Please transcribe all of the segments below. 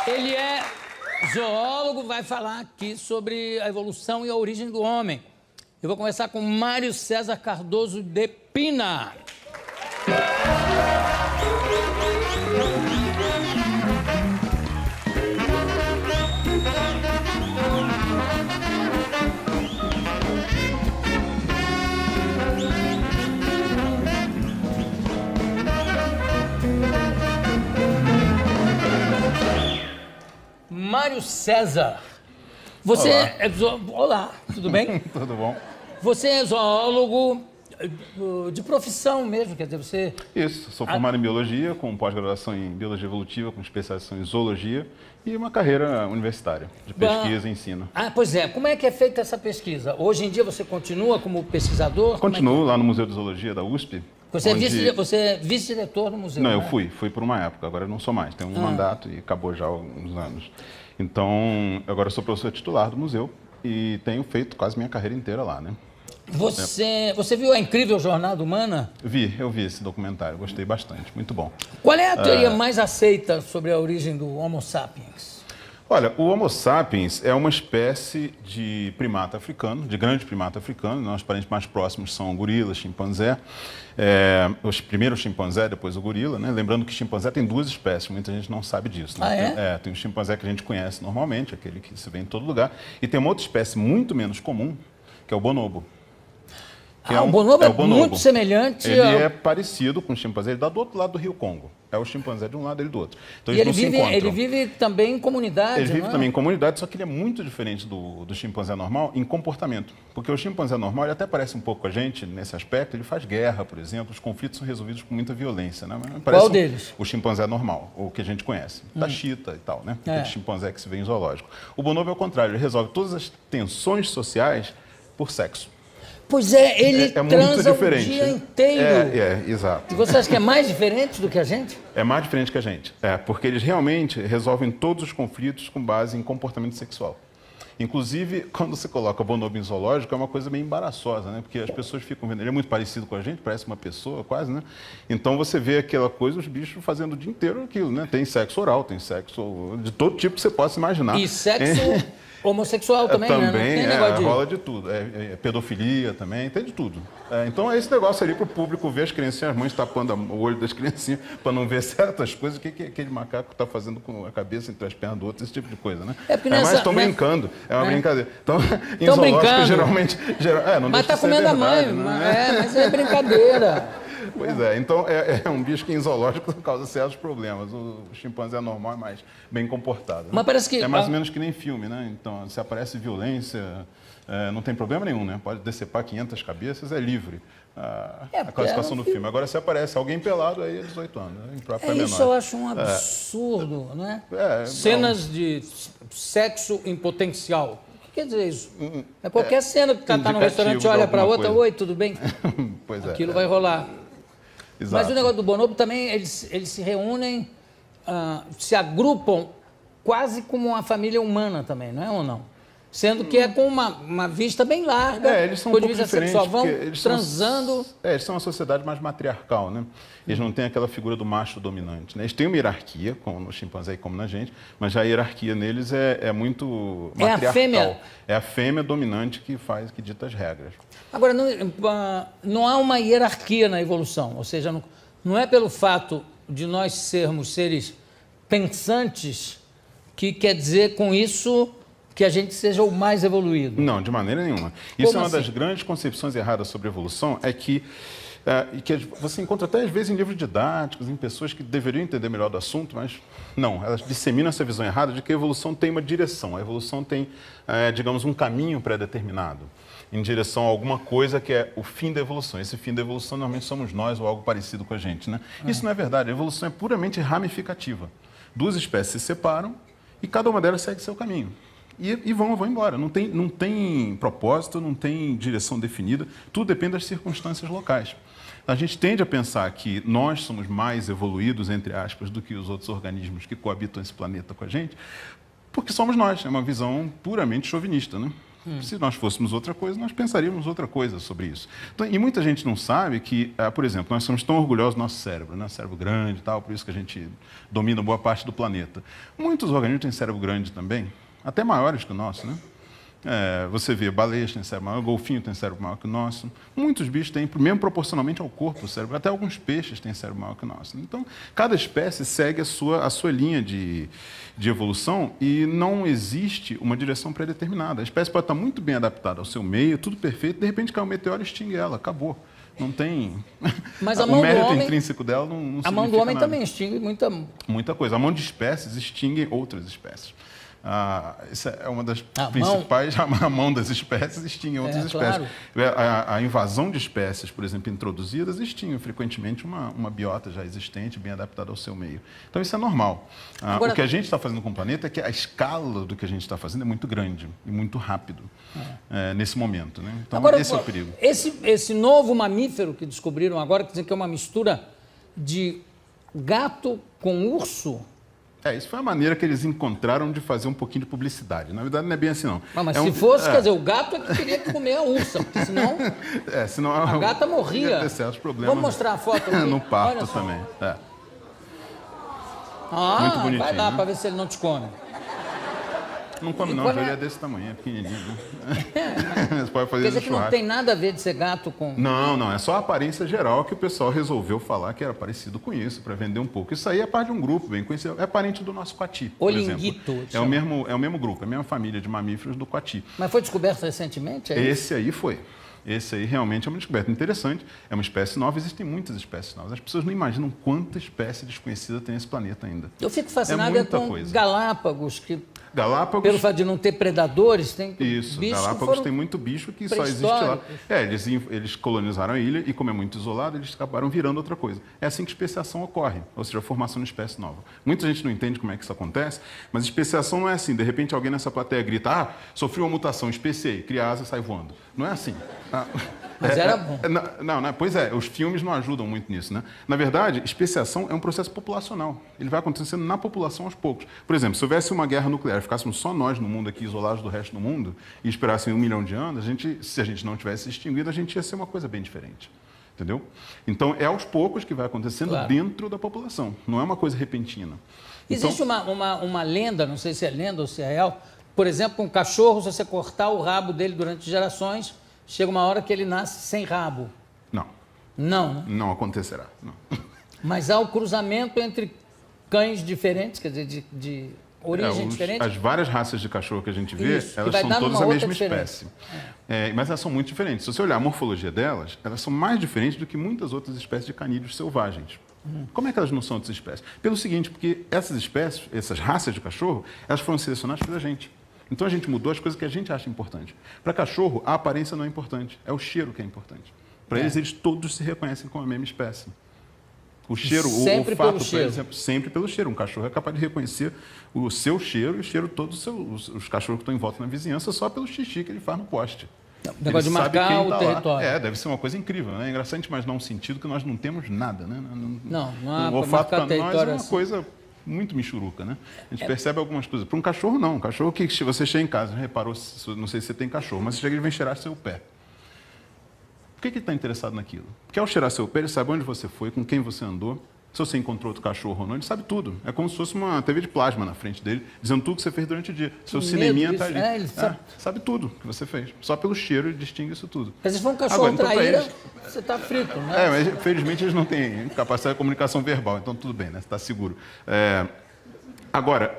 Ele é zoólogo, vai falar aqui sobre a evolução e a origem do homem. Eu vou começar com Mário César Cardoso de Pina. Mário César, você é zoólogo. Olá, tudo bem? Tudo bom. Você é zoólogo de profissão mesmo, quer dizer, você... Isso, sou formado em biologia, com pós-graduação em biologia evolutiva, com especialização em zoologia e uma carreira universitária de pesquisa e ensino. Pois é, como é que é feita essa pesquisa? Hoje em dia você continua como pesquisador? Continuo lá no Museu de Zoologia da USP. Você é vice-diretor do museu? Não, eu né? fui por uma época, agora eu não sou mais, tenho um mandato e acabou já há alguns anos. Então, agora eu sou professor titular do museu e tenho feito quase minha carreira inteira lá, né? Você viu A Incrível Jornada Humana? Eu vi esse documentário, gostei bastante, muito bom. Qual é a teoria mais aceita sobre a origem do Homo sapiens? Olha, o Homo sapiens é uma espécie de primata africano, de grande primata africano. Nossos parentes mais próximos são o gorila, chimpanzé. Primeiro o chimpanzé, depois o gorila, né? Lembrando que chimpanzé tem duas espécies, muita gente não sabe disso. Né? Tem o chimpanzé que a gente conhece normalmente, aquele que se vê em todo lugar, e tem uma outra espécie muito menos comum, que é o bonobo. O bonobo é muito semelhante Ele é parecido com o chimpanzé, ele dá do outro lado do Rio Congo. É o chimpanzé de um lado e ele do outro. Então, ele vive também em comunidade, Ele vive também em comunidade, só que ele é muito diferente do chimpanzé normal em comportamento. Porque o chimpanzé normal, ele até parece um pouco com a gente nesse aspecto, ele faz guerra, por exemplo, os conflitos são resolvidos com muita violência. Né? Qual deles? O chimpanzé normal, o que a gente conhece, da chita e tal, né? Aquele chimpanzé que se vê em zoológico. O bonobo é o contrário, ele resolve todas as tensões sociais por sexo. Pois é, ele transa o dia inteiro. Exato. E você acha que é mais diferente do que a gente? É mais diferente que a gente. Porque eles realmente resolvem todos os conflitos com base em comportamento sexual. Inclusive, quando você coloca bonobo em zoológico, é uma coisa meio embaraçosa, né? Porque as pessoas ficam vendo, ele é muito parecido com a gente, parece uma pessoa quase, né? Então você vê aquela coisa, os bichos fazendo o dia inteiro aquilo, né? Tem sexo oral, tem sexo de todo tipo que você possa imaginar. E sexo... homossexual também, né? Não tem negócio rola de tudo. Pedofilia também, tem de tudo. Então é esse negócio ali para o público ver as criancinhas, as mães tapando o olho das criancinhas para não ver certas coisas. O que aquele macaco está fazendo com a cabeça entre as pernas do outro, esse tipo de coisa, né? Mas estão brincando, é uma brincadeira. Então, em zoológico, geralmente... não mas está comendo a mãe, né? Mas é brincadeira. Pois é, então é um bicho que em zoológico causa certos problemas. O chimpanzé normal é mais bem comportado. Mas parece que... É mais ou menos que nem filme, né? Então, se aparece violência, não tem problema nenhum, né? Pode decepar 500 cabeças, é livre a classificação do filme. Agora, se aparece alguém pelado, aí é 18 anos, né? Isso eu acho um absurdo, né? Cenas de sexo em potencial. O que quer dizer isso? É qualquer cena que está no restaurante, olha para outra, oi, tudo bem? Pois Aquilo vai rolar. Exato. Mas o negócio do bonobo também, eles se reúnem, se agrupam quase como uma família humana também, não é ou não? Sendo que é com uma vista bem larga, eles são um pouco diferentes, sexual, vão transando. Eles são uma sociedade mais matriarcal, né? Eles não têm aquela figura do macho dominante, né? Eles têm uma hierarquia, como no chimpanzé e como na gente, mas já a hierarquia neles é muito matriarcal. É a fêmea dominante que dita as regras. Agora, não há uma hierarquia na evolução, ou seja, não é pelo fato de nós sermos seres pensantes que quer dizer com isso que a gente seja o mais evoluído. Não, de maneira nenhuma. Isso é uma das grandes concepções erradas sobre a evolução, que você encontra até às vezes em livros didáticos, em pessoas que deveriam entender melhor do assunto, mas não, elas disseminam essa visão errada de que a evolução tem uma direção, a evolução tem, digamos, um caminho pré-determinado em direção a alguma coisa que é o fim da evolução. Esse fim da evolução normalmente somos nós ou algo parecido com a gente, né? Isso não é verdade, a evolução é puramente ramificativa. Duas espécies se separam e cada uma delas segue seu caminho. E vão embora. Não tem propósito, não tem direção definida, tudo depende das circunstâncias locais. A gente tende a pensar que nós somos mais evoluídos, entre aspas, do que os outros organismos que coabitam esse planeta com a gente, porque somos nós. É uma visão puramente chauvinista, né? Se nós fôssemos outra coisa, nós pensaríamos outra coisa sobre isso. Então, e muita gente não sabe que, por exemplo, nós somos tão orgulhosos do nosso cérebro, né? Cérebro grande e tal, por isso que a gente domina boa parte do planeta. Muitos organismos têm cérebro grande também, até maiores que o nosso, né? Você vê, baleias têm cérebro maior, golfinho tem cérebro maior que o nosso. Muitos bichos têm, mesmo proporcionalmente ao corpo, o cérebro. Até alguns peixes têm cérebro maior que o nosso. Então, cada espécie segue a sua linha de evolução e não existe uma direção pré-determinada. A espécie pode estar muito bem adaptada ao seu meio, tudo perfeito, de repente cai um meteoro e extingue ela, acabou. Não tem... Mas a o mão do mérito homem, intrínseco dela não significa a mão do homem nada. também extingue Muita coisa. A mão de espécies extingue outras espécies. Essa é uma das A principais, a mão das espécies extingue outras espécies. Claro. A invasão de espécies, por exemplo, introduzidas, extingue frequentemente uma biota já existente, bem adaptada ao seu meio. Então, isso é normal. Agora, o que a gente está fazendo com o planeta é que a escala do que a gente está fazendo é muito grande e muito rápido nesse momento. Né? Então, agora, esse é o perigo. Esse novo mamífero que descobriram agora, quer dizer que é uma mistura de gato com urso... Isso foi a maneira que eles encontraram de fazer um pouquinho de publicidade. Na verdade, não é bem assim, não. Mas se fosse, quer dizer, o gato é que queria comer a ursa, porque senão a gata morria. Ia ter certos problemas. Vamos mostrar a foto aqui? No parto também. Muito bonitinho. Vai lá, né? para ver se ele não te come. Não come não, ele é desse tamanho, é pequenininho. Né? Você pode fazer Quer dizer que não tem nada a ver de ser gato com... Não, é só a aparência geral que o pessoal resolveu falar que era parecido com isso, para vender um pouco. Isso aí é parte de um grupo bem conhecido, é parente do nosso coati, por Olinguito. exemplo. É o mesmo grupo, é a mesma família de mamíferos do coati. Mas foi descoberto recentemente? Esse aí foi. Esse aí realmente é uma descoberta interessante. É uma espécie nova, existem muitas espécies novas. As pessoas não imaginam quanta espécie desconhecida tem nesse planeta ainda. Eu fico fascinado com Galápagos, pelo fato de não ter predadores, tem isso, bichos Galápagos tem muito bicho que só existe lá. Eles colonizaram a ilha e, como é muito isolado, eles acabaram virando outra coisa. É assim que especiação ocorre, ou seja, a formação de espécie nova. Muita gente não entende como é que isso acontece, mas especiação não é assim. De repente, alguém nessa plateia grita, sofri uma mutação, especiei, cria asa e sai voando. Não é assim. Mas era bom. Pois é, os filmes não ajudam muito nisso, né? Na verdade, especiação é um processo populacional. Ele vai acontecendo na população aos poucos. Por exemplo, se houvesse uma guerra nuclear, ficássemos só nós no mundo aqui, isolados do resto do mundo, e esperassem 1 milhão de anos, se a gente não tivesse extinguido, a gente ia ser uma coisa bem diferente. Entendeu? Então, é aos poucos que vai acontecendo dentro da população. Não é uma coisa repentina. Existe uma lenda, não sei se é lenda ou se é real, por exemplo, um cachorro, se você cortar o rabo dele durante gerações, chega uma hora que ele nasce sem rabo. Não. Não, né? Não acontecerá. Não. Mas há o cruzamento entre cães diferentes, quer dizer, de origem diferente? As várias raças de cachorro que a gente vê, elas são todas a mesma espécie. Mas elas são muito diferentes. Se você olhar a morfologia delas, elas são mais diferentes do que muitas outras espécies de canídeos selvagens. Como é que elas não são dessas espécies? Pelo seguinte, porque essas espécies, essas raças de cachorro, elas foram selecionadas pela gente. Então a gente mudou as coisas que a gente acha importante. Para cachorro, a aparência não é importante, é o cheiro que é importante. Para eles todos se reconhecem como a mesma espécie. O cheiro, o olfato, por exemplo, sempre pelo cheiro. Um cachorro é capaz de reconhecer o seu cheiro e o cheiro de todos os cachorros que estão em volta na vizinhança só pelo xixi que ele faz no poste. O negócio de marcar o território. Deve ser uma coisa incrível, né? É engraçado a gente imaginar um sentido que nós não temos nada, né? Não há o olfato para nós é uma coisa muito michuruca, né? A gente percebe algumas coisas. Para um cachorro, não. Um cachorro que você chega em casa, reparou, não sei se você tem cachorro, mas você chega e vem cheirar seu pé. Por que ele está interessado naquilo? Porque ao cheirar seu pé, ele sabe onde você foi, com quem você andou, se você encontrou outro cachorro ou não, ele sabe tudo. É como se fosse uma TV de plasma na frente dele, dizendo tudo que você fez durante o dia. Seu cineminha está ali. Ele sabe tudo que você fez. Só pelo cheiro ele distingue isso tudo. Mas se for um cachorro traíra, você está frito, né? Mas felizmente eles não têm capacidade de comunicação verbal, então tudo bem, né? Você está seguro. Agora,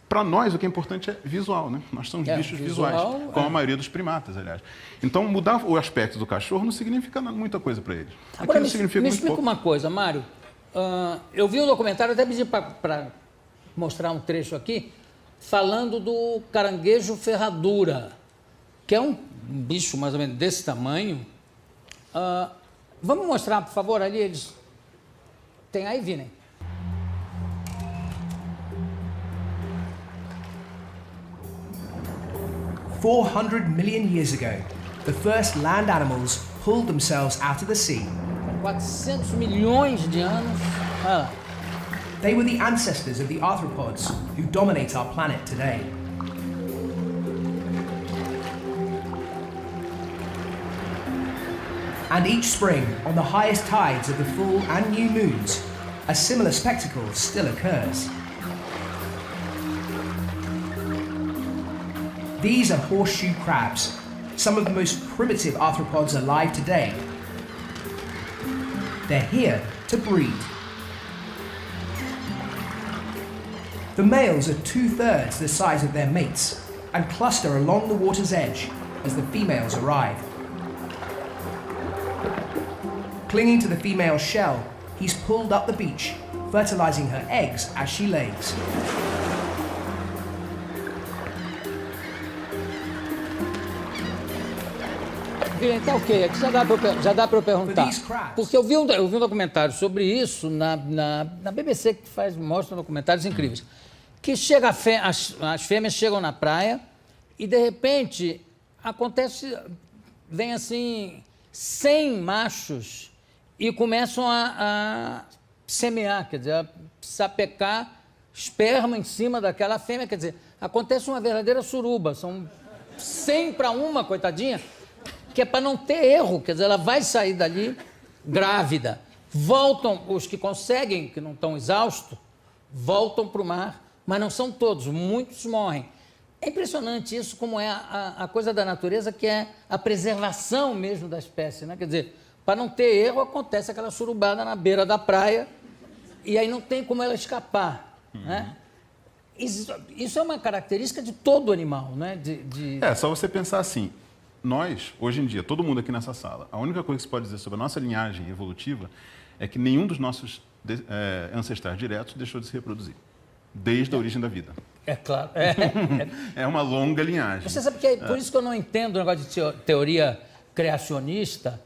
para nós, o que é importante é visual, né? Nós somos bichos visuais, como a maioria dos primatas, aliás. Então, mudar o aspecto do cachorro não significa muita coisa para eles. Agora, me explica uma coisa, Mário. Eu vi um documentário, até pedi para mostrar um trecho aqui, falando do caranguejo ferradura, que é um bicho mais ou menos desse tamanho. Vamos mostrar, por favor, ali eles... Tem aí, Vinem? $400 million years ago, the first land animals pulled themselves out of the sea. 400 milhões de anos. They were the ancestors of the arthropods who dominate our planet today. And each spring, on the highest tides of the full and new moons, a similar spectacle still occurs. These are horseshoe crabs, some of the most primitive arthropods alive today. They're here to breed. The males are 2/3 the size of their mates and cluster along the water's edge as the females arrive. Clinging to the female's shell, he's pulled up the beach, fertilizing her eggs as she lays. Tá ok, aqui já dá para eu perguntar. Porque eu vi um documentário sobre isso na BBC, que mostra documentários incríveis. Que chega as fêmeas chegam na praia e, de repente, vem assim 100 machos e começam a semear, quer dizer, a sapecar esperma em cima daquela fêmea. Quer dizer, acontece uma verdadeira suruba. São 100 para uma, coitadinha, que é para não ter erro. Quer dizer, ela vai sair dali grávida. Voltam, os que conseguem, que não estão exaustos, voltam para o mar, mas não são todos, muitos morrem. É impressionante isso, como é a coisa da natureza, que é a preservação mesmo da espécie, né? Quer dizer, para não ter erro, acontece aquela surubada na beira da praia e aí não tem como ela escapar, né? Isso é uma característica de todo animal, né? É, só você pensar assim, nós, hoje em dia, todo mundo aqui nessa sala, a única coisa que se pode dizer sobre a nossa linhagem evolutiva é que nenhum dos nossos ancestrais diretos deixou de se reproduzir, desde a origem da vida. É claro. É uma longa linhagem. Você sabe que é por isso que eu não entendo o negócio de teoria criacionista,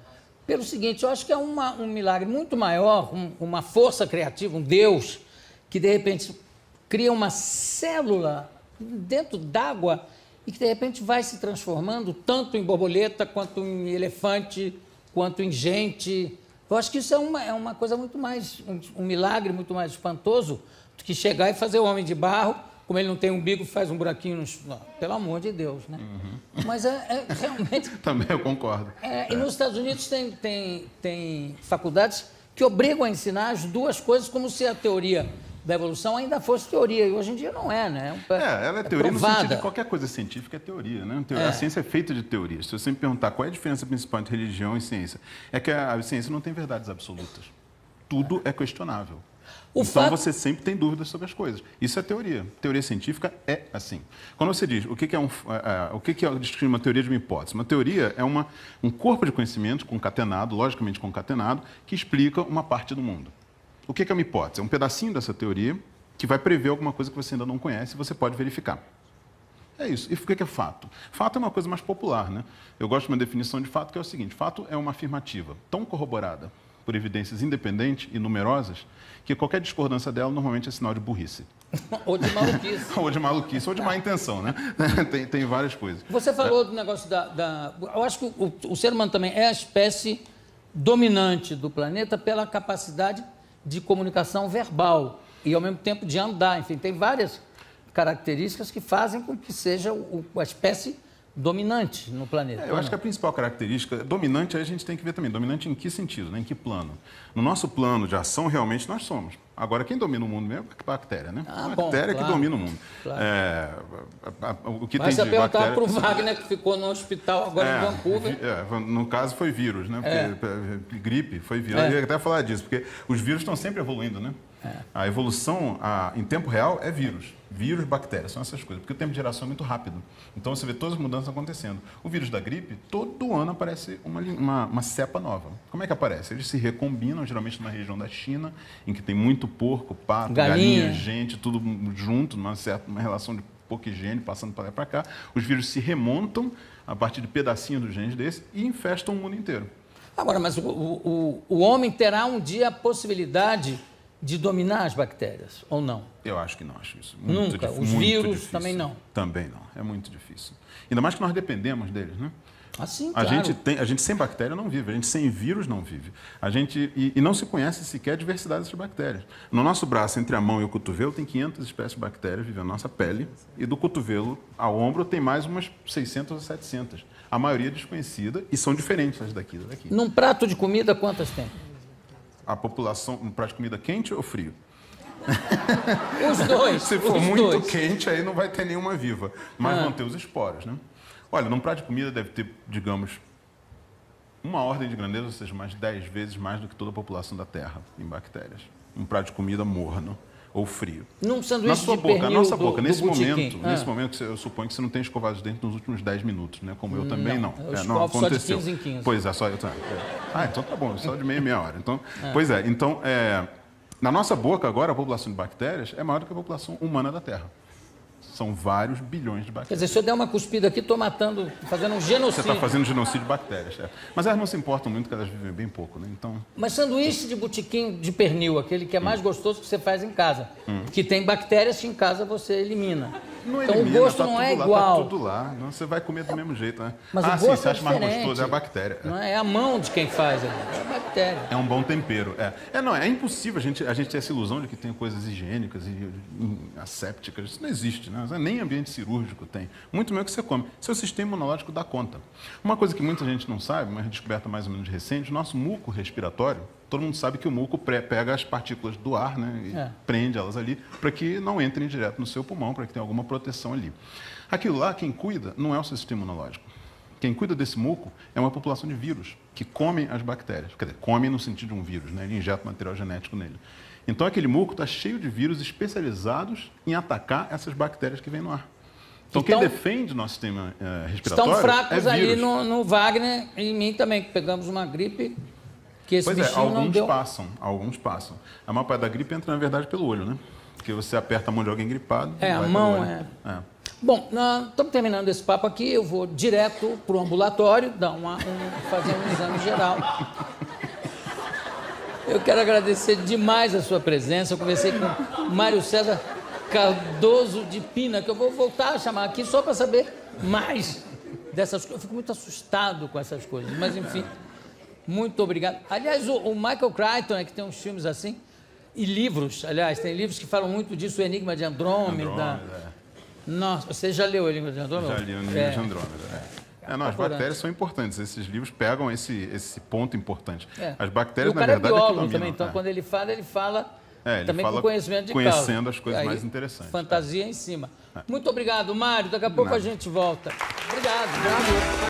pelo seguinte, eu acho que é um milagre muito maior, uma força criativa, um Deus, que de repente cria uma célula dentro d'água e que de repente vai se transformando tanto em borboleta, quanto em elefante, quanto em gente. Eu acho que isso é uma coisa muito mais, um milagre muito mais espantoso do que chegar e fazer o homem de barro, como ele não tem umbigo, faz um buraquinho no... Pelo amor de Deus, né? Mas é realmente... Também eu concordo. E nos Estados Unidos tem faculdades que obrigam a ensinar as duas coisas como se a teoria da evolução ainda fosse teoria, e hoje em dia não é, né? Ela é teoria provada. No sentido de qualquer coisa científica é teoria, né? A ciência é feita de teorias. Se você me perguntar qual é a diferença principal entre religião e ciência, é que a ciência não tem verdades absolutas. Tudo é questionável. Então você sempre tem dúvidas sobre as coisas. Isso é teoria. Teoria científica é assim. Quando você diz o que é uma teoria de uma hipótese, uma teoria é um corpo de conhecimento concatenado, logicamente concatenado, que explica uma parte do mundo. O que é uma hipótese? É um pedacinho dessa teoria que vai prever alguma coisa que você ainda não conhece e você pode verificar. É isso. E o que é fato? Fato é uma coisa mais popular, né? Eu gosto de uma definição de fato que é o seguinte: fato é uma afirmativa tão corroborada por evidências independentes e numerosas que qualquer discordância dela normalmente é sinal de burrice. Ou de maluquice. Ou de maluquice, ou de má intenção, né? Tem várias coisas. Você falou do negócio eu acho que o ser humano também é a espécie dominante do planeta pela capacidade de comunicação verbal e, ao mesmo tempo, de andar. Enfim, tem várias características que fazem com que seja a espécie dominante no planeta. Eu acho que a principal característica, dominante, aí a gente tem que ver também, dominante em que sentido, né? Em que plano? No nosso plano de ação, realmente, nós somos. Agora, quem domina o mundo mesmo é a bactéria, né? A bactéria que domina o mundo. Claro. O que Mas tem você de perguntar bactéria... para o Wagner, que ficou no hospital agora em Vancouver. No caso, foi vírus, né? Porque gripe foi vírus. Eu ia até falar disso, porque os vírus estão sempre evoluindo, né? A evolução em tempo real é vírus. Vírus, bactérias, são essas coisas. Porque o tempo de geração é muito rápido. Então, você vê todas as mudanças acontecendo. O vírus da gripe, todo ano aparece uma cepa nova. Como é que aparece? Eles se recombinam, geralmente na região da China, em que tem muito porco, pato, galinha, gente, tudo junto, numa relação de porco e higiene, passando para lá e para cá. Os vírus se remontam a partir de pedacinhos dos genes desse e infestam o mundo inteiro. Agora, mas o homem terá um dia a possibilidade de dominar as bactérias, ou não? Eu acho que não, acho isso. Nunca. Os vírus também não. Também não. É muito difícil. Ainda mais que nós dependemos deles, né? Assim, A claro. gente sem bactéria não vive, a gente sem vírus não vive. E não se conhece sequer a diversidade dessas bactérias. No nosso braço, entre a mão e o cotovelo, tem 500 espécies de bactérias vivendo na nossa pele, e do cotovelo ao ombro tem mais umas 600 ou 700. A maioria desconhecida e são diferentes as daqui e das daqui. Num prato de comida, quantas tem? A população, um prato de comida quente ou frio? Os dois. Se for os muito dois. quente, aí não vai ter nenhuma viva. Mas vão ter os esporos, né? Olha, num prato de comida deve ter, digamos, uma ordem de grandeza, ou seja, mais 10 vezes mais do que toda a população da Terra em bactérias. Um prato de comida morno ou frio. Num sanduíche Na sua de boca, pernil nossa do- boca, do nesse botequim. momento, eu suponho que você não tem escovado os dentes nos últimos 10 minutos, né? Como eu também não. Eu não escovo só de aconteceu. 15 em 15. Pois é, só eu também. Ah, então tá bom, só de meia hora. Então, Pois é, então, na nossa boca agora, a população de bactérias é maior do que a população humana da Terra. São vários bilhões de Quer bactérias. dizer, se eu der uma cuspida aqui, estou matando, fazendo um Você genocídio. está fazendo genocídio de bactérias. Mas elas não se importam muito, porque elas vivem bem pouco, né? Então, Mas sanduíche de botequim de pernil, aquele que é mais gostoso que você faz em casa. Que tem bactérias que em casa você elimina. não Então elimina, o gosto tá não tudo é lá, igual. Tá tudo lá. Não, você vai comer do mesmo jeito, né? Mas o sim, gosto você é acha mais diferente. gostoso, é a bactéria. Não é a mão de quem faz, é a bactéria. É um bom tempero. É impossível a gente ter essa ilusão de que tem coisas higiênicas e assépticas. Isso não existe, né? Nem ambiente cirúrgico tem. Muito menos que você come. Seu sistema imunológico dá conta. Uma coisa que muita gente não sabe, uma descoberta mais ou menos recente, o nosso muco respiratório, todo mundo sabe que o muco pega as partículas do ar, né? E prende elas ali para que não entrem direto no seu pulmão, para que tenha alguma proteção ali. Aquilo lá, quem cuida, não é o seu sistema imunológico. Quem cuida desse muco é uma população de vírus que comem as bactérias. Quer dizer, comem no sentido de um vírus, né? Ele injeta material genético nele. Então, aquele muco está cheio de vírus especializados em atacar essas bactérias que vêm no ar. Então, quem defende o nosso sistema respiratório Estão fracos é ali vírus. no Wagner e em mim também, que pegamos uma gripe que esse Pois é, bichinho não deu. alguns passam. A maior parte da gripe entra, na verdade, pelo olho, né? Porque você aperta a mão de alguém gripado. É, a vai mão pelo olho. Bom, nós estamos terminando esse papo aqui, eu vou direto para o ambulatório, fazer um exame geral. Eu quero agradecer demais a sua presença. Eu conversei com o Mário César Cardoso de Pina, que eu vou voltar a chamar aqui só para saber mais dessas coisas. Eu fico muito assustado com essas coisas, mas enfim, muito obrigado. Aliás, o Michael Crichton, que tem uns filmes assim, e livros, aliás, tem livros que falam muito disso, o Enigma de Andrômeda. Nossa, você já leu o Enigma de Andrômeda? Já li o Enigma de Andrômeda. As bactérias são importantes. Esses livros pegam esse ponto importante. As bactérias, e o na cara verdade, é biólogo dominam. também, então quando ele fala ele também fala com conhecimento de conhecendo causa. as coisas Aí, mais interessantes. Fantasia em cima. Muito obrigado, Mário. Daqui a pouco a gente volta. Obrigado.